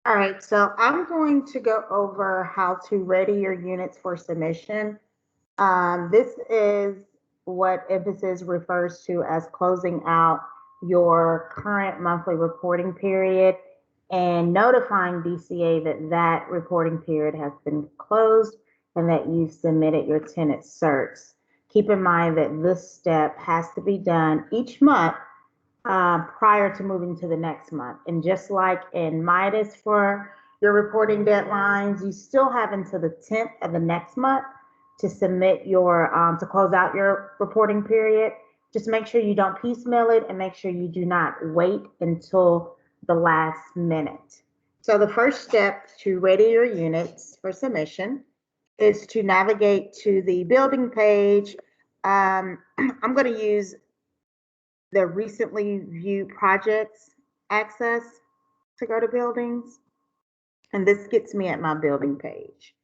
All right, so I'm going to go over how to ready your units for submission. This is what Emphasis refers to as closing out your current monthly reporting period and notifying DCA that that reporting period has been closed and that you've submitted your tenant certs. Keep in mind that this step has to be done each month prior to moving to the next month. And just like in Midas for your reporting deadlines, you still have until the 10th of the next month to submit to close out your reporting period. Just make sure you don't piecemeal it and make sure you do not wait until the last minute. So the first step to ready your units for submission is to navigate to the building page. I'm going to use the recently viewed projects access to go to buildings. And this gets me at my building page.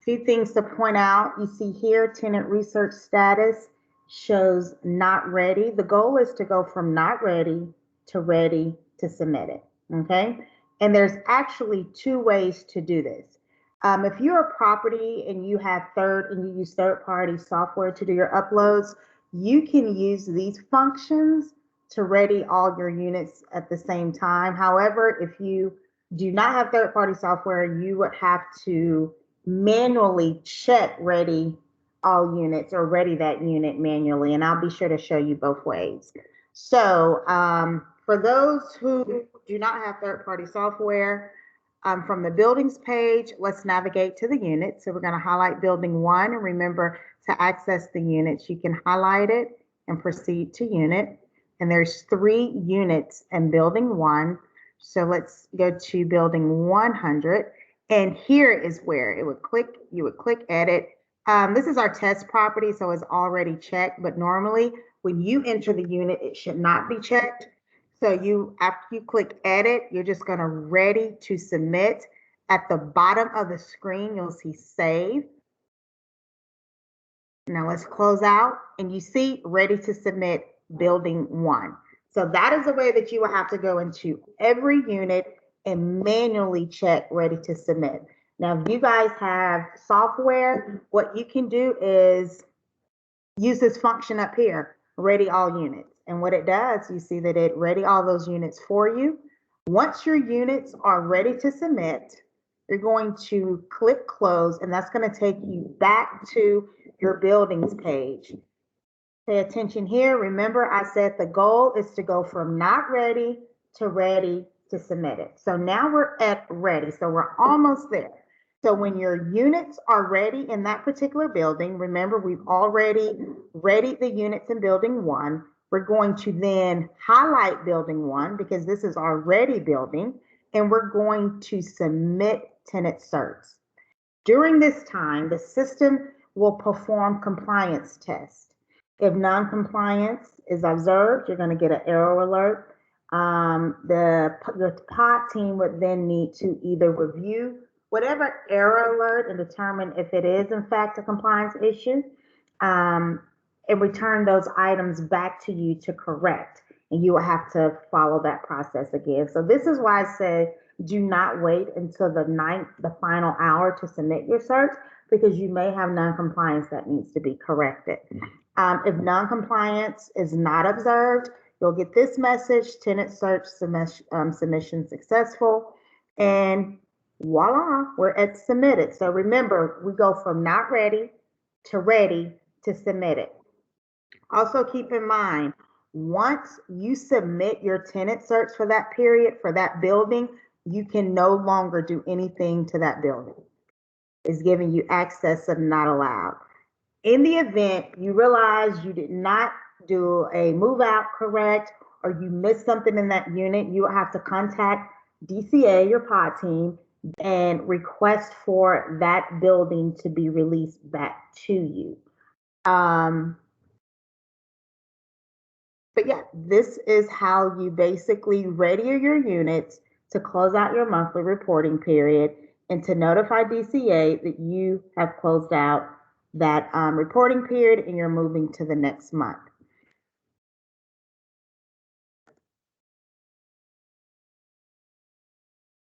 A few things to point out. You see here, tenant research status shows not ready. The goal is to go from not ready to submitted. Okay. And there's actually two ways to do this. If you're a property and you use third party software to do your uploads, you can use these functions to ready all your units at the same time. However, if you do not have third party software, you would have to manually check ready all units or ready that unit manually. And I'll be sure to show you both ways. So for those who do not have third party software, from the buildings page, let's navigate to the unit. So we're going to highlight building 1, and remember to access the units, you can highlight it and proceed to unit. And there's 3 units in building 1. So let's go to building 100. And here is where you would click edit. This is our test property, so it's already checked, but normally when you enter the unit, it should not be checked. So after you click edit, you're just gonna ready to submit. At the bottom of the screen, you'll see save. Now let's close out, and you see ready to submit building 1. So that is the way that you will have to go into every unit and manually check ready to submit. Now, if you guys have software, what you can do is use this function up here, ready all units. And what it does, you see that it ready all those units for you. Once your units are ready to submit, you're going to click close, and that's going to take you back to your buildings page. Pay attention here. Remember, I said the goal is to go from not ready to submit it. So now we're at ready. So we're almost there. So when your units are ready in that particular building, remember we've already readied the units in building 1. We're going to then highlight building 1 because this is our ready building, and we're going to submit tenant certs. During this time, the system will perform compliance tests. If non-compliance is observed, you're going to get an error alert. The pod team would then need to either review whatever error alert and determine if it is in fact a compliance issue, and return those items back to you to correct. And you will have to follow that process again. So this is why I say do not wait until the final hour to submit your search, because you may have non-compliance that needs to be corrected. If non-compliance is not observed, you'll get this message, tenant search submission successful, and voila, we're at submitted. So remember, we go from not ready to submitted. Also keep in mind, once you submit your tenant search for that period, for that building, you can no longer do anything to that building. It's giving you access of not allowed. In the event you realize you did not do a move out correct, or you missed something in that unit, you will have to contact DCA, your pod team, and request for that building to be released back to you. But yeah, this is how you basically ready your units to close out your monthly reporting period and to notify DCA that you have closed out that reporting period and you're moving to the next month.